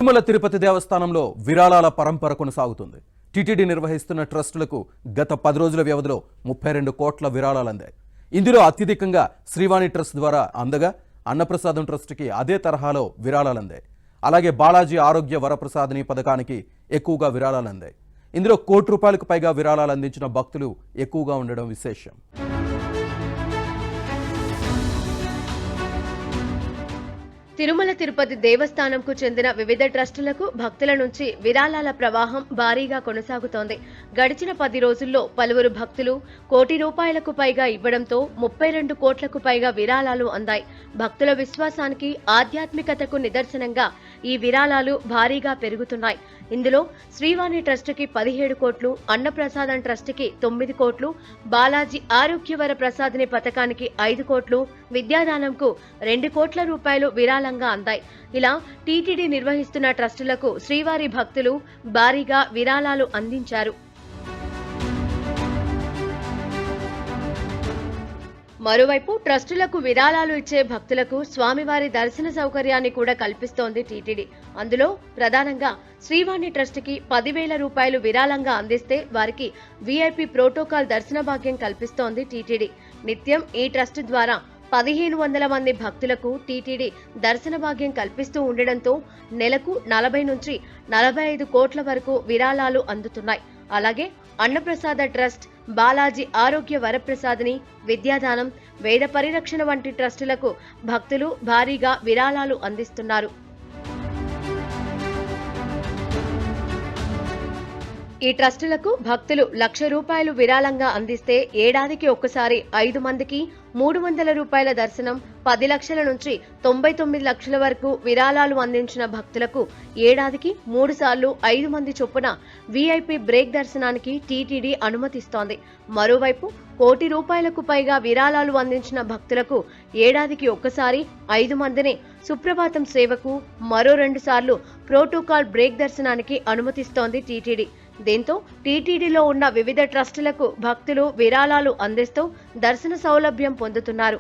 తిరుమల తిరుపతి దేవస్థానంలో విరాళాల పరంపర కొనసాగుతుంది. టీటీడీ నిర్వహిస్తున్న ట్రస్టులకు గత 10 రోజుల వ్యవధిలో 32 కోట్ల విరాళాలు అందాయి. ఇందులో అత్యధికంగా శ్రీవాణి ట్రస్ట్ ద్వారా అందగా అన్నప్రసాదం ట్రస్టుకి అదే తరహాలో విరాళాలు అందాయి. అలాగే బాలాజీ ఆరోగ్య వరప్రసాదిని పథకానికి ఎక్కువగా విరాళాలు అందాయి. ఇందులో ₹1 కోటి పైగా విరాళాలు అందించిన భక్తులు ఎక్కువగా ఉండడం విశేషం. తిరుమల తిరుపతి దేవస్థానంకు చెందిన వివిధ ట్రస్టులకు భక్తుల నుంచి విరాళాల ప్రవాహం భారీగా కొనసాగుతోంది. గడిచిన 10 రోజుల్లో పలువురు భక్తులు ₹1 కోటి పైగా ఇవ్వడంతో 32 కోట్లకు పైగా విరాళాలు అందాయి. భక్తుల విశ్వాసానికి, ఆధ్యాత్మికతకు నిదర్శనంగా ఈ విరాళాలు భారీగా పెరుగుతున్నాయి. ఇందులో శ్రీవాణి ట్రస్టుకి 17 కోట్లు, అన్నప్రసాదం ట్రస్టుకి 9 కోట్లు, బాలాజీ ఆరోగ్యవర ప్రసాదిని పథకానికి 5 కోట్లు, విద్యాదానంకు ₹2 కోట్ల విరాళంగా అందాయి. ఇలా టీటీడీ నిర్వహిస్తున్న ట్రస్టులకు శ్రీవారి భక్తులు భారీగా విరాళాలు అందించారు. మరోవైపు ట్రస్టులకు విరాళాలు ఇచ్చే భక్తులకు స్వామివారి దర్శన సౌకర్యాన్ని కూడా కల్పిస్తోంది టీటీడీ. అందులో ప్రధానంగా శ్రీవాణి ట్రస్టుకి ₹10,000 విరాళంగా అందిస్తే వారికి వీఐపీ ప్రోటోకాల్ దర్శన భాగ్యం కల్పిస్తోంది టీటీడీ. నిత్యం ఈ ట్రస్ట్ ద్వారా 1500 మంది భక్తులకు టీటీడీ దర్శన భాగ్యం కల్పిస్తూ ఉండడంతో నెలకు 40 నుంచి 45 కోట్ల వరకు విరాళాలు అందుతున్నాయి. అలాగే అన్నప్రసాద ట్రస్ట్, బాలాజీ ఆరోగ్య వరప్రసాదిని, విద్యాదానం, వేద పరిరక్షణ వంటి ట్రస్టులకు భక్తులు భారీగా విరాళాలు అందిస్తున్నారు. ఈ ట్రస్టులకు భక్తులు ₹1,00,000 విరాళంగా అందిస్తే ఏడాదికి ఒక్కసారి 5 మందికి ₹300 దర్శనం, 10 లక్షల నుంచి 99 లక్షల వరకు విరాళాలు అందించిన భక్తులకు ఏడాదికి 3 సార్లు 5 మంది చొప్పున వీఐపీ బ్రేక్ దర్శనానికి టీటీడీ అనుమతిస్తోంది. మరోవైపు ₹1 కోటి పైగా విరాళాలు అందించిన భక్తులకు ఏడాదికి ఒక్కసారి 5 మందిని సుప్రభాతం సేవకు, మరో 2 సార్లు ప్రోటోకాల్ బ్రేక్ దర్శనానికి అనుమతిస్తోంది టీటీడీ. దీంతో టీటీడీలో ఉన్న వివిధ ట్రస్టులకు భక్తులు విరాళాలు అందిస్తూ దర్శన సౌలభ్యం పొందుతున్నారు.